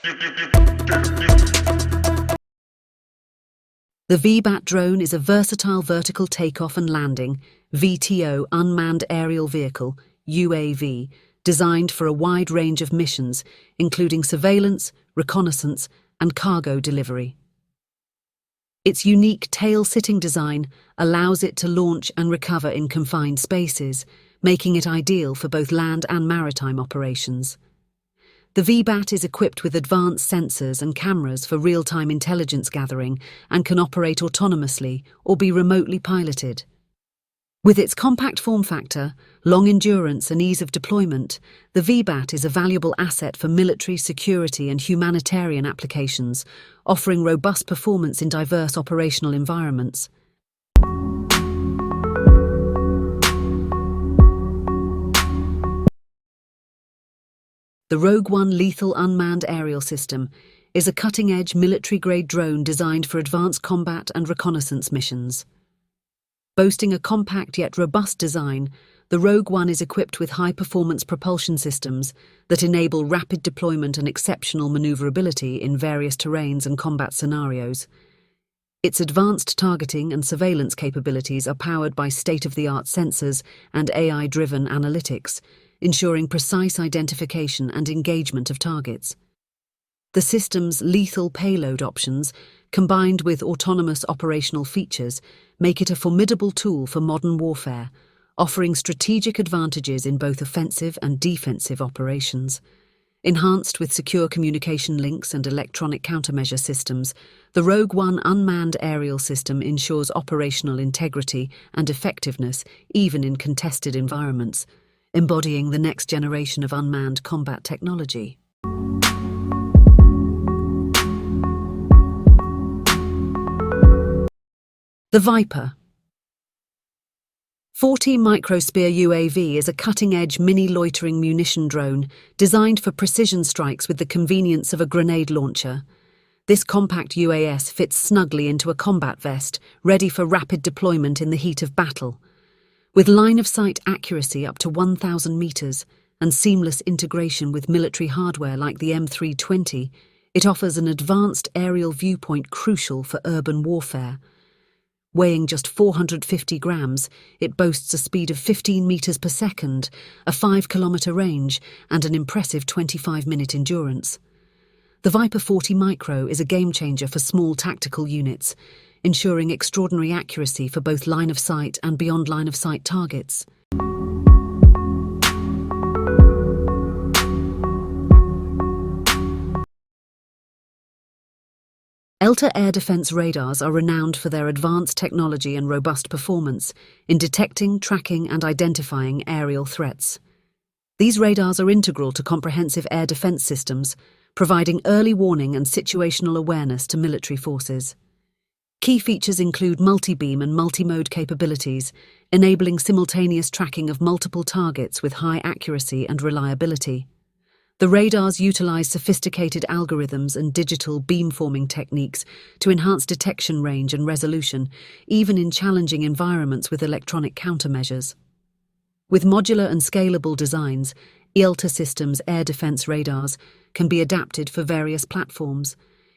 The VBAT drone is a versatile vertical takeoff and landing (VTO) unmanned aerial vehicle (UAV) designed for a wide range of missions, including surveillance, reconnaissance, and cargo delivery. Its unique tail-sitting design allows it to launch and recover in confined spaces, making it ideal for both land and maritime operations. The VBAT is equipped with advanced sensors and cameras for real-time intelligence gathering and can operate autonomously or be remotely piloted. With its compact form factor, long endurance and ease of deployment, the VBAT is a valuable asset for military, security and humanitarian applications, offering robust performance in diverse operational environments. The Rogue One Lethal Unmanned Aerial System is a cutting-edge military-grade drone designed for advanced combat and reconnaissance missions. Boasting a compact yet robust design, the Rogue One is equipped with high-performance propulsion systems that enable rapid deployment and exceptional maneuverability in various terrains and combat scenarios. Its advanced targeting and surveillance capabilities are powered by state-of-the-art sensors and AI-driven analytics, ensuring precise identification and engagement of targets. The system's lethal payload options, combined with autonomous operational features, make it a formidable tool for modern warfare, offering strategic advantages in both offensive and defensive operations. Enhanced with secure communication links and electronic countermeasure systems, the Rogue One unmanned aerial system ensures operational integrity and effectiveness even in contested environments, embodying the next generation of unmanned combat technology. The Viper 40 Microsphere UAV is a cutting-edge mini-loitering munition drone designed for precision strikes with the convenience of a grenade launcher. This compact UAS fits snugly into a combat vest, ready for rapid deployment in the heat of battle. With line-of-sight accuracy up to 1,000 meters and seamless integration with military hardware like the M320, it offers an advanced aerial viewpoint crucial for urban warfare. Weighing just 450 grams, it boasts a speed of 15 meters per second, a 5-kilometer range, and an impressive 25-minute endurance. The Viper 40 Micro is a game-changer for small tactical units, ensuring extraordinary accuracy for both line-of-sight and beyond line-of-sight targets. ELTA air defense radars are renowned for their advanced technology and robust performance in detecting, tracking, and identifying aerial threats. These radars are integral to comprehensive air defense systems, providing early warning and situational awareness to military forces. Key features include multi-beam and multi-mode capabilities, enabling simultaneous tracking of multiple targets with high accuracy and reliability. The radars utilize sophisticated algorithms and digital beamforming techniques to enhance detection range and resolution, even in challenging environments with electronic countermeasures. With modular and scalable designs, ELTA systems' air defense radars can be adapted for various platforms,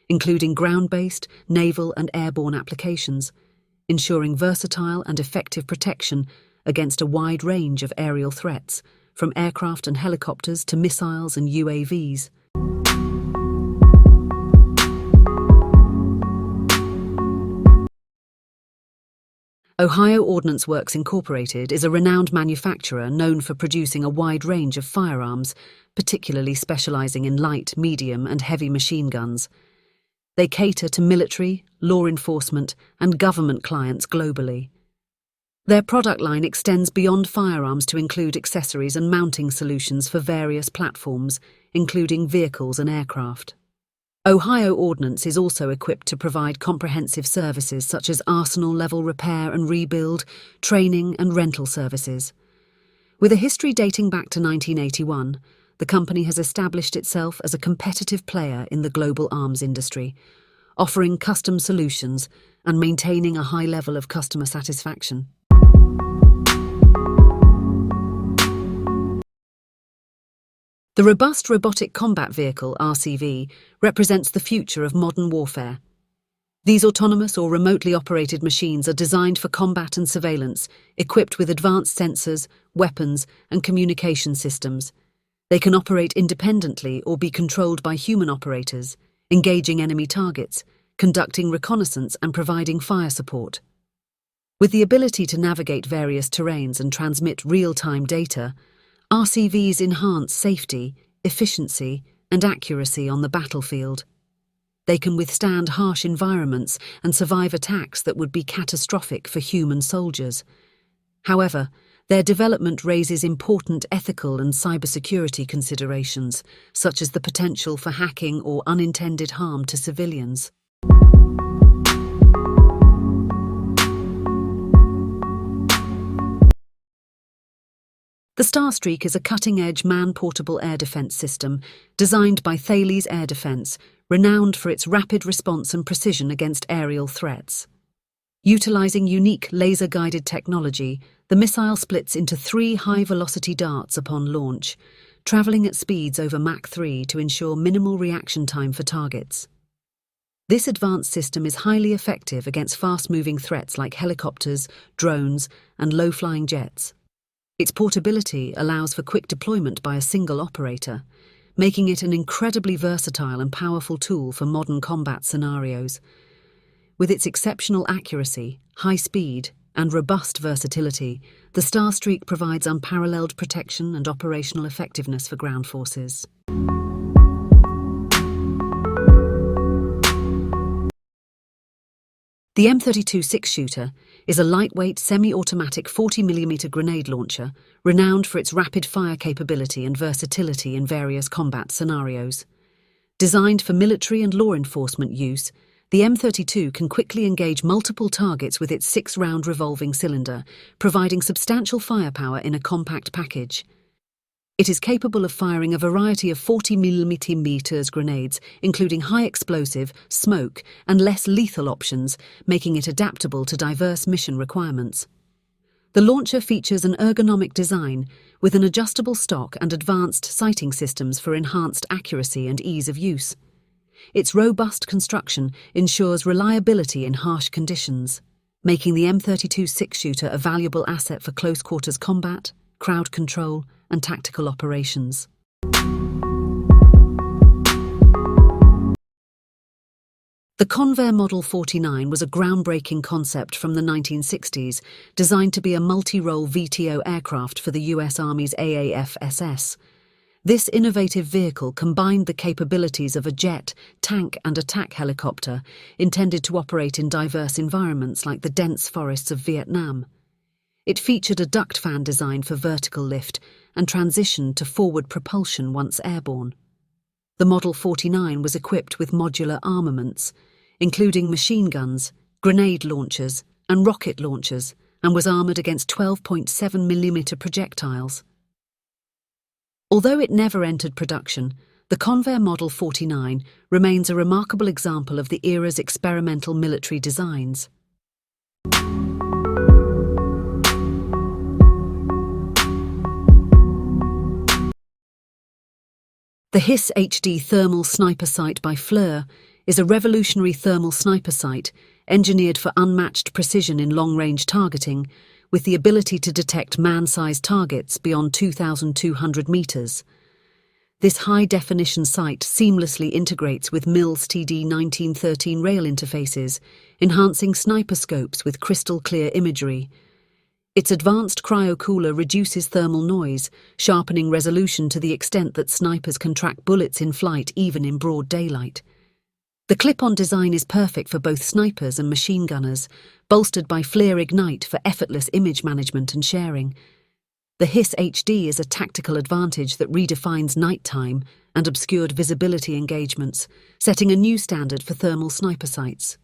including ground-based, naval and airborne applications, ensuring versatile and effective protection against a wide range of aerial threats, from aircraft and helicopters to missiles and UAVs. Ohio Ordnance Works Incorporated is a renowned manufacturer known for producing a wide range of firearms, particularly specializing in light, medium, and heavy machine guns. They cater to military, law enforcement, and government clients globally. Their product line extends beyond firearms to include accessories and mounting solutions for various platforms, including vehicles and aircraft. Ohio Ordnance is also equipped to provide comprehensive services such as arsenal-level repair and rebuild, training and rental services. With a history dating back to 1981, the company has established itself as a competitive player in the global arms industry, offering custom solutions and maintaining a high level of customer satisfaction. The Robust Robotic Combat Vehicle, RCV, represents the future of modern warfare. These autonomous or remotely operated machines are designed for combat and surveillance, equipped with advanced sensors, weapons, and communication systems. They can operate independently or be controlled by human operators, engaging enemy targets, conducting reconnaissance and providing fire support. With the ability to navigate various terrains and transmit real-time data, RCVs enhance safety, efficiency, and accuracy on the battlefield. They can withstand harsh environments and survive attacks that would be catastrophic for human soldiers. However, their development raises important ethical and cybersecurity considerations, such as the potential for hacking or unintended harm to civilians. The Starstreak is a cutting-edge man-portable air defense system designed by Thales Air Defense, renowned for its rapid response and precision against aerial threats. Utilizing unique laser-guided technology, the missile splits into 3 high-velocity darts upon launch, traveling at speeds over Mach 3 to ensure minimal reaction time for targets. This advanced system is highly effective against fast-moving threats like helicopters, drones, and low-flying jets. Its portability allows for quick deployment by a single operator, making it an incredibly versatile and powerful tool for modern combat scenarios. With its exceptional accuracy, high speed, and robust versatility, the Starstreak provides unparalleled protection and operational effectiveness for ground forces. The M32 Six-Shooter is a lightweight, semi-automatic 40mm grenade launcher renowned for its rapid fire capability and versatility in various combat scenarios. Designed for military and law enforcement use, the M32 can quickly engage multiple targets with its 6-round revolving cylinder, providing substantial firepower in a compact package. It is capable of firing a variety of 40mm grenades, including high explosive, smoke, and less lethal options, making it adaptable to diverse mission requirements. The launcher features an ergonomic design with an adjustable stock and advanced sighting systems for enhanced accuracy and ease of use. Its robust construction ensures reliability in harsh conditions, making the M32 Six-Shooter a valuable asset for close-quarters combat, crowd control, and tactical operations. The Convair Model 49 was a groundbreaking concept from the 1960s, designed to be a multi-role VTO aircraft for the US Army's AAF-SS. This innovative vehicle combined the capabilities of a jet, tank, and attack helicopter, intended to operate in diverse environments like the dense forests of Vietnam. It featured a duct fan design for vertical lift and transitioned to forward propulsion once airborne. The Model 49 was equipped with modular armaments, including machine guns, grenade launchers, and rocket launchers, and was armoured against 12.7mm projectiles. Although it never entered production, the Convair Model 49 remains a remarkable example of the era's experimental military designs. The HISS HD thermal sniper sight by FLIR is a revolutionary thermal sniper sight engineered for unmatched precision in long-range targeting, with the ability to detect man-sized targets beyond 2,200 meters. This high-definition sight seamlessly integrates with Mills TD1913 rail interfaces, enhancing sniper scopes with crystal-clear imagery. Its advanced cryocooler reduces thermal noise, sharpening resolution to the extent that snipers can track bullets in flight even in broad daylight. The clip-on design is perfect for both snipers and machine gunners, bolstered by FLIR Ignite for effortless image management and sharing. The HISS HD is a tactical advantage that redefines nighttime and obscured visibility engagements, setting a new standard for thermal sniper sights.